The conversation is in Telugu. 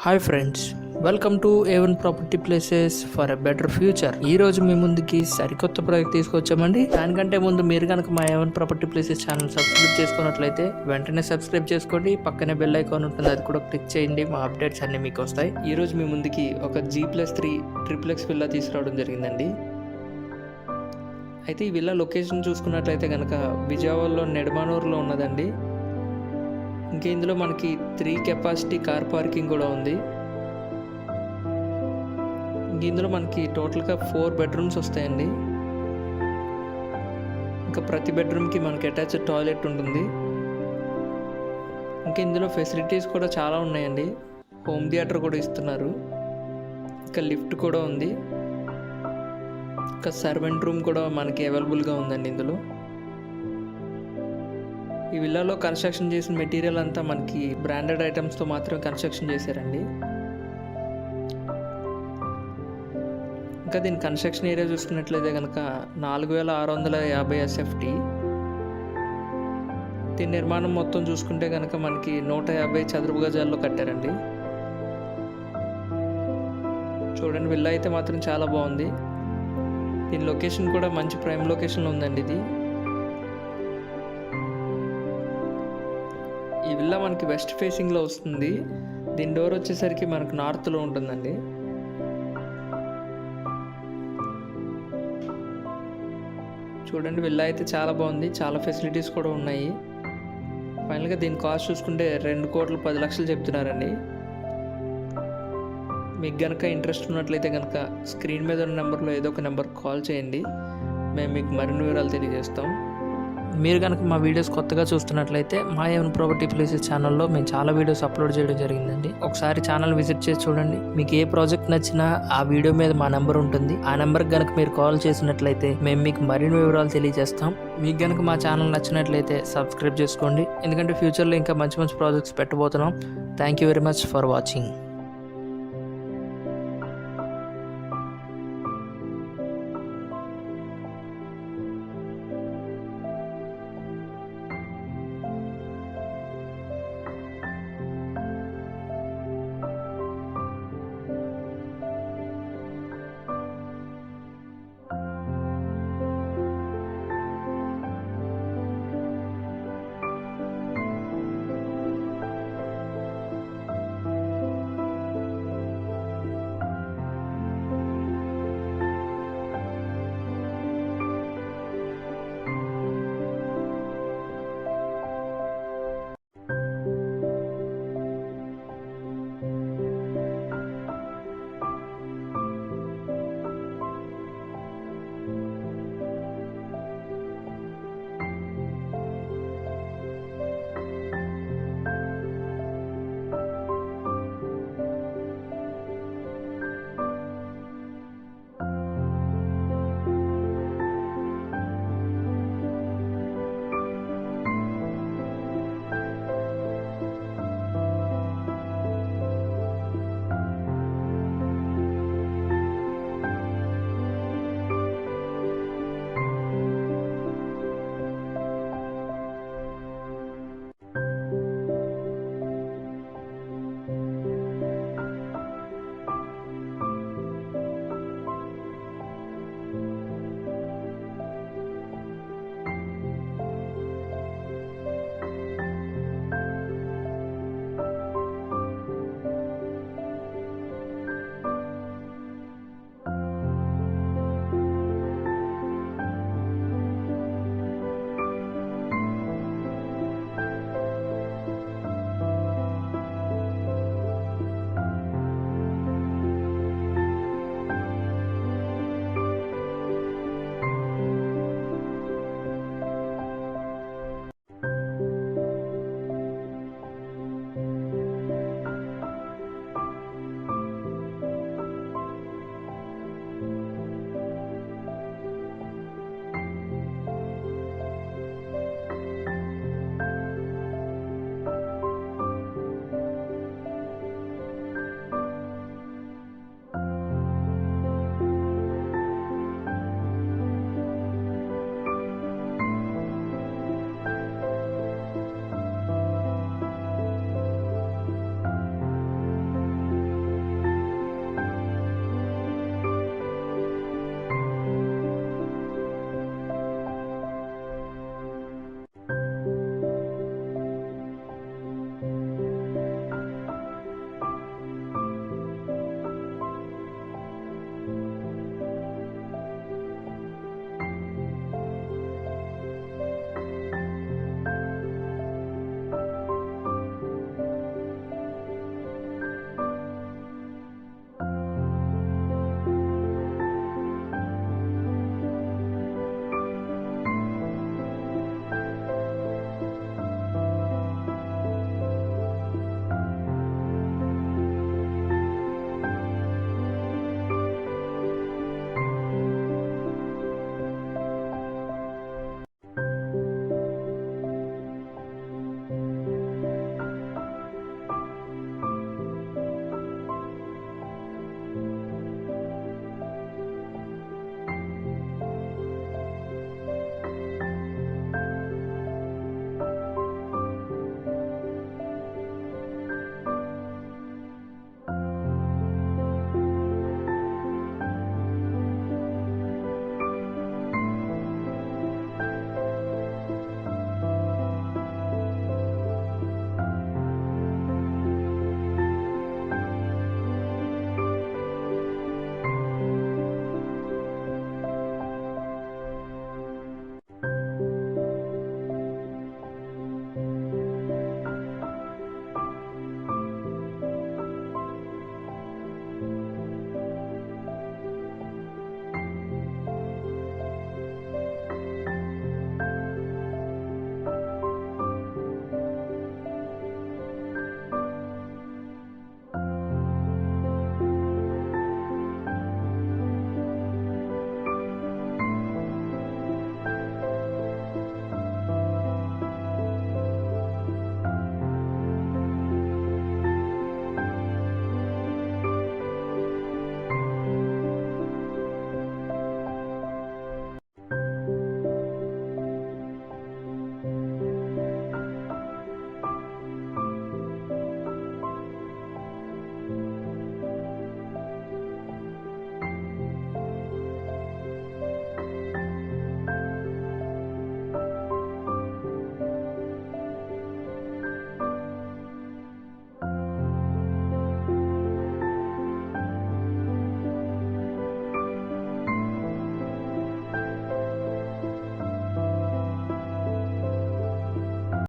Hi friends, welcome to A1 property places for a better future. ఈ రోజు మీ ముందుకి సరికొత్త ప్రాజెక్ట్ తీసుకొచ్చామండి. దానికంటే ముందు మీరు కనుక మా A1 property places channel subscribe చేసుకున్నట్లయితే వెంటనే సబ్స్క్రైబ్ చేసుకోండి. పక్కనే బెల్ ఐకాన్ ఉంటుంది, అది కూడా క్లిక్ చేయండి. మా అప్డేట్స్ అన్ని మీకు వస్తాయి. ఈ రోజు మీ ముందుకి ఒక G+3 ట్రిప్లెక్స్ విల్లా తీసుకురావడం జరిగిందండి. అయితే ఈ విల్లా లొకేషన్ చూసుకున్నట్లయితే కనుక విజయవాడలో నెడమానూరులో ఉన్నదండి. ఇంకా ఇందులో మనకి 3 కెపాసిటీ కార్ పార్కింగ్ కూడా ఉంది. ఇందులో మనకి టోటల్గా 4 బెడ్రూమ్స్ వస్తాయండి. ఇంకా ప్రతి బెడ్రూమ్కి మనకి అటాచ్డ్ టాయిలెట్ ఉంటుంది. ఇంకా ఇందులో ఫెసిలిటీస్ కూడా చాలా ఉన్నాయండి. హోమ్ థియేటర్ కూడా ఇస్తున్నారు. ఇంకా లిఫ్ట్ కూడా ఉంది. ఇంకా సర్వెంట్ రూమ్ కూడా మనకి అవైలబుల్గా ఉందండి. ఇందులో ఈ విల్లాలో కన్స్ట్రక్షన్ చేసిన మెటీరియల్ అంతా మనకి బ్రాండెడ్ ఐటమ్స్తో మాత్రమే కన్స్ట్రక్షన్ చేశారండి. ఇంకా దీని కన్స్ట్రక్షన్ ఏరియా చూసుకున్నట్లయితే కనుక 4650 SFT. దీని నిర్మాణం మొత్తం చూసుకుంటే కనుక మనకి 150 చదరపు గజాల్లో కట్టారండి. చూడండి, విల్లా అయితే మాత్రం చాలా బాగుంది. దీని లొకేషన్ కూడా మంచి ప్రైమ్ లొకేషన్లో ఉందండి. ఈ విల్లా మనకి వెస్ట్ ఫేసింగ్లో వస్తుంది. దీని డోర్ వచ్చేసరికి మనకు నార్త్లో ఉంటుందండి. చూడండి, విల్లా అయితే చాలా బాగుంది. చాలా ఫెసిలిటీస్ కూడా ఉన్నాయి. ఫైనల్గా దీని కాస్ట్ చూసుకుంటే 2,10,00,000 చెప్తున్నారండి. మీకు కనుక ఇంట్రెస్ట్ ఉన్నట్లయితే కనుక స్క్రీన్ మీద ఉన్న నెంబర్లో ఏదో ఒక నెంబర్ కాల్ చేయండి. మేము మీకు మరిన్ని వివరాలు తెలియజేస్తాం. మీరు కనుక మా వీడియోస్ కొత్తగా చూస్తున్నట్లయితే మా ఏవన్ ప్రాపర్టీ ప్లేసెస్ ఛానల్లో మేము చాలా వీడియోస్ అప్లోడ్ చేయడం జరిగిందండి. ఒకసారి ఛానల్ విజిట్ చేసి చూడండి. మీకు ఏ ప్రాజెక్ట్ నచ్చినా ఆ వీడియో మీద మా నెంబర్ ఉంటుంది. ఆ నెంబర్కి కనుక మీరు కాల్ చేసినట్లయితే మేము మీకు మరిన్ని వివరాలు తెలియజేస్తాం. మీకు కనుక మా ఛానల్ నచ్చినట్లయితే సబ్స్క్రైబ్ చేసుకోండి. ఎందుకంటే ఫ్యూచర్లో ఇంకా మంచి మంచి ప్రాజెక్ట్స్ పెట్టబోతున్నాం. Thank you very much for watching.